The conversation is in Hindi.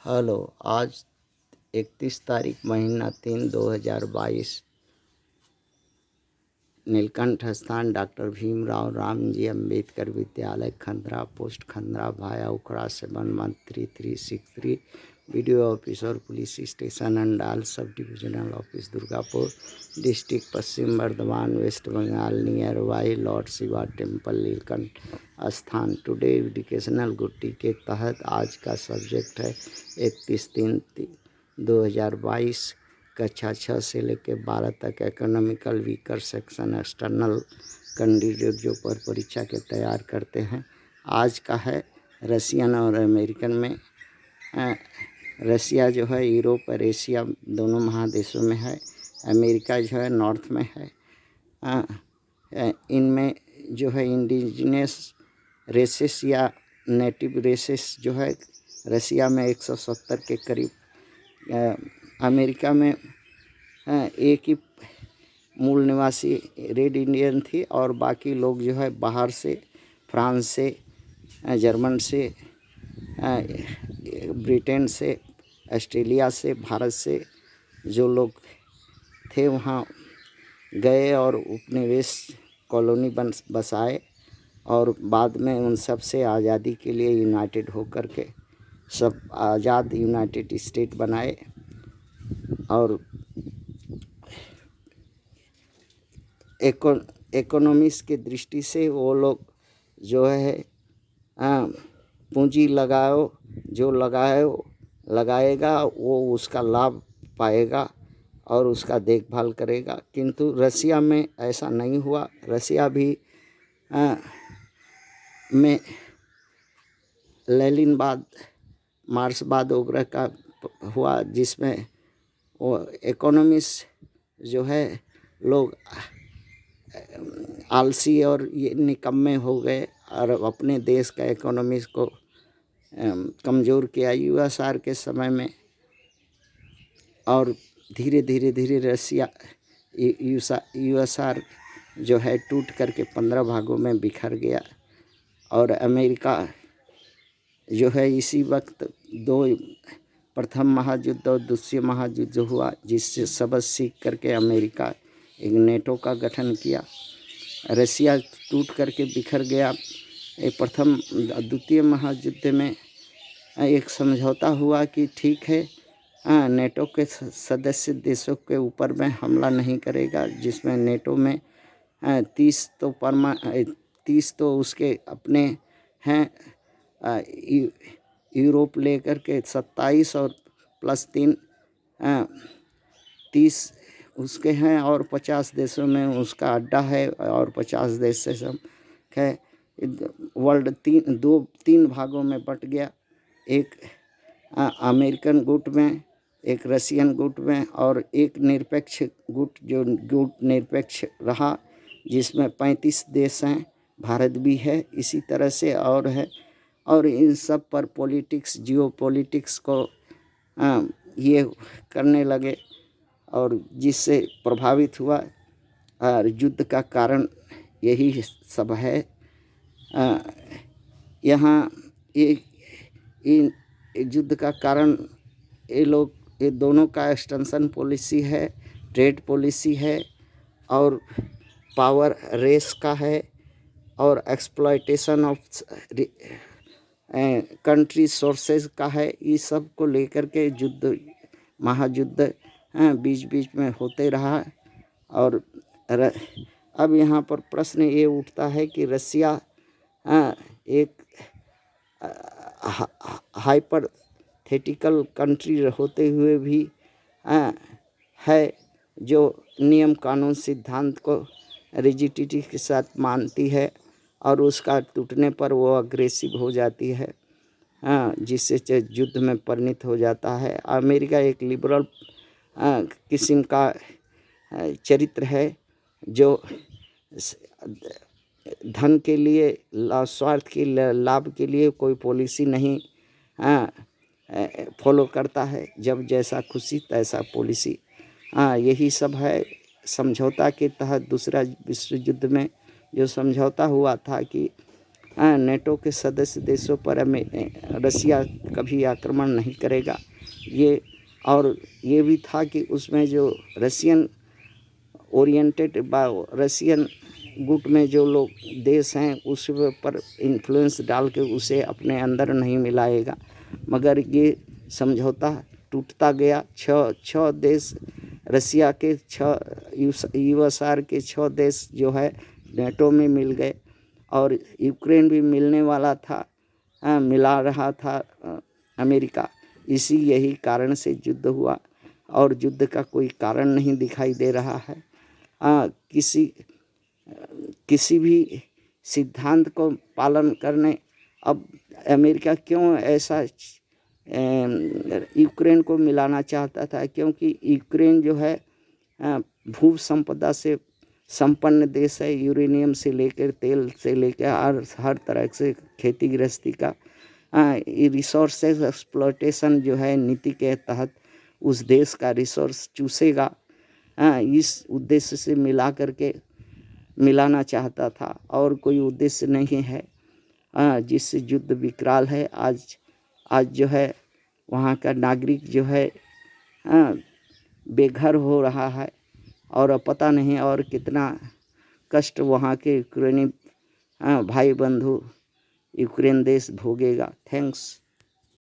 हेलो। आज 31 तारीख महीना 3 2022 नीलकंठ स्थान डॉक्टर भीमराव रामजी अम्बेडकर विद्यालय खंडरा पोस्ट खंडरा भाया Ukhra 711363 video officer police station Andal sub divisional office Durgapur district Paschim Bardhaman West Bengal near वाई लॉर्ड शिवा टेम्पल नीलकंठ स्थान। टुडे एजुकेशनल गुट्टी के तहत आज का सब्जेक्ट है 31/3/2022 कक्षा 6 से लेकर 12 तक economical weaker section external candidate पर परीक्षा के तैयार करते हैं। आज का है रशियन और अमेरिकन में। रसिया जो है यूरोप और एशिया दोनों महादेशों में है। अमेरिका जो है नॉर्थ में है। इनमें जो है इंडिजिनस रेसेस या नेटिव रेसेस जो है रसिया में 170 के करीब, अमेरिका में एक ही मूल निवासी रेड इंडियन थी और बाकी लोग जो है बाहर से फ्रांस से, जर्मन से, ब्रिटेन से, ऑस्ट्रेलिया से, भारत से जो लोग थे वहाँ गए और उपनिवेश कॉलोनी बसाए और बाद में उन सब से आज़ादी के लिए यूनाइटेड होकर के सब आज़ाद यूनाइटेड स्टेट बनाए। और इकोनॉमिक्स की दृष्टि से वो लोग जो है पूंजी लगाओ, जो लगाएगा वो उसका लाभ पाएगा और उसका देखभाल करेगा। किंतु रसिया में ऐसा नहीं हुआ। रसिया भी में लेनिनवाद मार्क्सवाद वगैरह का हुआ, जिसमें वो इकोनॉमिक्स जो है लोग आलसी और ये निकम्मे हो गए और अपने देश का इकोनॉमिक्स को कमज़ोर किया यूएसआर के समय में। और धीरे धीरे रसिया यूएसआर जो है टूट करके 15 भागों में बिखर गया। और अमेरिका जो है इसी वक्त प्रथम महायुद्ध और दूसरे महायुद्ध हुआ, जिससे सबक सीख करके अमेरिका एक नेटो का गठन किया। रसिया टूट करके बिखर गया। द्वितीय महायुद्ध में एक समझौता हुआ कि ठीक है, नेटो के सदस्य देशों के ऊपर में हमला नहीं करेगा, जिसमें नेटो में 30 तो उसके अपने हैं, यूरोप लेकर के 27 और +3 30 उसके हैं और 50 देशों में उसका अड्डा है और 50 देश से सब है। वर्ल्ड तीन भागों में बट गया, एक अमेरिकन गुट में, एक रशियन गुट में और एक निरपेक्ष गुट जो गुट निरपेक्ष रहा, जिसमें 35 देश हैं, भारत भी है इसी तरह से और है। और इन सब पर जियोपॉलिटिक्स को ये करने लगे और जिससे प्रभावित हुआ। और युद्ध का कारण यही सब है। यहाँ इन युद्ध का कारण ये दोनों का एक्सटेंशन पॉलिसी है, ट्रेड पॉलिसी है और पावर रेस का है और एक्सप्लॉयटेशन ऑफ कंट्री सोर्सेज का है। इस सब को लेकर के महायुद्ध बीच में होते रहा। और अब यहाँ पर प्रश्न ये उठता है कि रसिया एक हाइपोथेटिकल कंट्री होते हुए भी है जो नियम कानून सिद्धांत को रिजिडिटी के साथ मानती है और उसका टूटने पर वो अग्रेसिव हो जाती है, जिससे युद्ध में परिणत हो जाता है। अमेरिका एक लिबरल किस्म का चरित्र है जो धन के लिए, स्वार्थ के लाभ के लिए कोई पॉलिसी नहीं फॉलो करता है। जब जैसा खुशी तैसा पॉलिसी। यही सब है। समझौता के तहत दूसरा विश्व युद्ध में जो समझौता हुआ था कि नेटो के सदस्य देशों पर रसिया कभी आक्रमण नहीं करेगा। ये और ये भी था कि उसमें जो रसियन ओरिएंटेड रसियन गुट में जो लोग देश हैं उस पर इन्फ्लुएंस डाल के उसे अपने अंदर नहीं मिलाएगा। मगर ये समझौता टूटता गया। छः देश रसिया के 6 यूएसआर के 6 देश जो है नेटो में मिल गए और यूक्रेन भी मिलने वाला था, मिला रहा था अमेरिका। यही कारण से युद्ध हुआ और युद्ध का कोई कारण नहीं दिखाई दे रहा है। किसी भी सिद्धांत को पालन करने अब अमेरिका क्यों ऐसा यूक्रेन को मिलाना चाहता था, क्योंकि यूक्रेन जो है भू संपदा से संपन्न देश है। यूरेनियम से लेकर तेल से लेकर हर तरह से खेती गृहस्थी का रिसोर्सेज एक्सप्लॉयटेशन जो है नीति के तहत उस देश का रिसोर्स चूसेगा। इस उद्देश्य से मिलाना चाहता था और कोई उद्देश्य नहीं है। जिससे युद्ध विकराल है। आज जो है वहाँ का नागरिक जो है बेघर हो रहा है और पता नहीं और कितना कष्ट वहाँ के यूक्रेनी भाई बंधु यूक्रेन देश भोगेगा। थैंक्स।